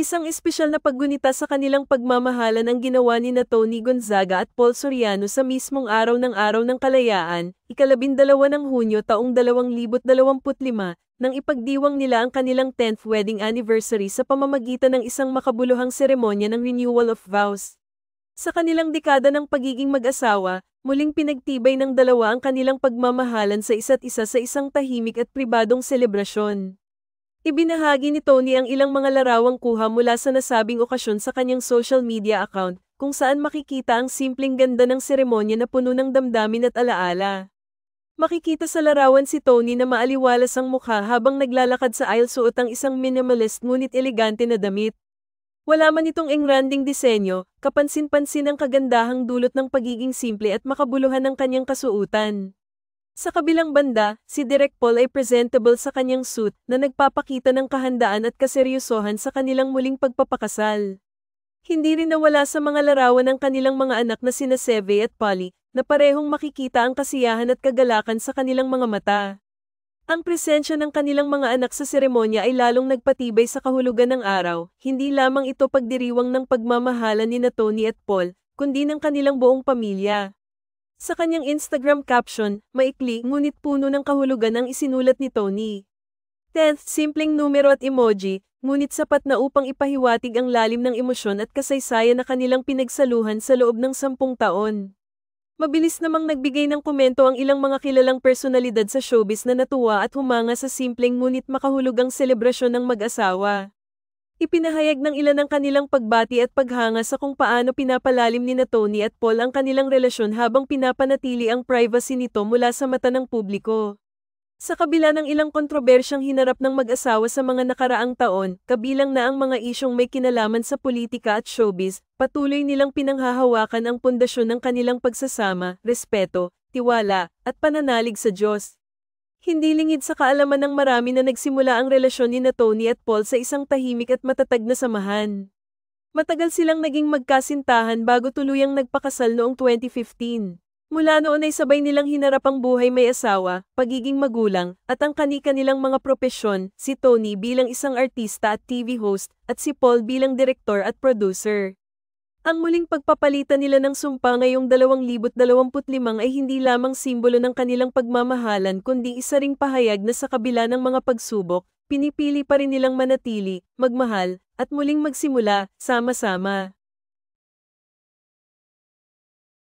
Isang espesyal na paggunita sa kanilang pagmamahalan ang ginawa ni na Tony Gonzaga at Paul Soriano sa mismong araw ng Kalayaan, ika-12 ng Hunyo taong 2025, nang ipagdiwang nila ang kanilang 10th wedding anniversary sa pamamagitan ng isang makabuluhang seremonya ng renewal of vows. Sa kanilang dekada ng pagiging mag-asawa, muling pinagtibay ng dalawa ang kanilang pagmamahalan sa isa't isa sa isang tahimik at pribadong selebrasyon. Ibinahagi ni Tony ang ilang mga larawang kuha mula sa nasabing okasyon sa kanyang social media account, kung saan makikita ang simpleng ganda ng seremonya na puno ng damdamin at alaala. Makikita sa larawan si Tony na maaliwalas ang mukha habang naglalakad sa aisle suot ang isang minimalist ngunit elegante na damit. Wala man itong engranding disenyo, kapansin-pansin ang kagandahang dulot ng pagiging simple at makabuluhan ng kanyang kasuotan. Sa kabilang banda, si Direk Paul ay presentable sa kanyang suit na nagpapakita ng kahandaan at kaseryosohan sa kanilang muling pagpapakasal. Hindi rin nawala sa mga larawan ng kanilang mga anak na sina Seve at Polly, na parehong makikita ang kasiyahan at kagalakan sa kanilang mga mata. Ang presensya ng kanilang mga anak sa seremonya ay lalong nagpatibay sa kahulugan ng araw, hindi lamang ito pagdiriwang ng pagmamahalan ni na Tony at Paul, kundi ng kanilang buong pamilya. Sa kanyang Instagram caption, maikli ngunit puno ng kahulugan ang isinulat ni Tony. 10th, simpleng numero at emoji, ngunit sapat na upang ipahiwatig ang lalim ng emosyon at kasaysayan na kanilang pinagsaluhan sa loob ng 10 taon. Mabilis namang nagbigay ng komento ang ilang mga kilalang personalidad sa showbiz na natuwa at humanga sa simpleng ngunit makahulugang selebrasyon ng mag-asawa. Ipinahayag ng ilan ang kanilang pagbati at paghanga sa kung paano pinapalalim ni na Tony at Paul ang kanilang relasyon habang pinapanatili ang privacy nito mula sa mata ng publiko. Sa kabila ng ilang kontrobersyang hinarap ng mag-asawa sa mga nakaraang taon, kabilang na ang mga isyong may kinalaman sa politika at showbiz, patuloy nilang pinanghahawakan ang pundasyon ng kanilang pagsasama, respeto, tiwala, at pananalig sa Diyos. Hindi lingid sa kaalaman ng marami na nagsimula ang relasyon ni na Tony at Paul sa isang tahimik at matatag na samahan. Matagal silang naging magkasintahan bago tuluyang nagpakasal noong 2015. Mula noon ay sabay nilang hinarap ang buhay may asawa, pagiging magulang, at ang kani-kanilang mga propesyon, si Tony bilang isang artista at TV host, at si Paul bilang direktor at producer. Ang muling pagpapalitan nila ng sumpa ngayong 2025 ay hindi lamang simbolo ng kanilang pagmamahalan kundi isa ring pahayag na sa kabila ng mga pagsubok, pinipili pa rin nilang manatili, magmahal, at muling magsimula, sama-sama.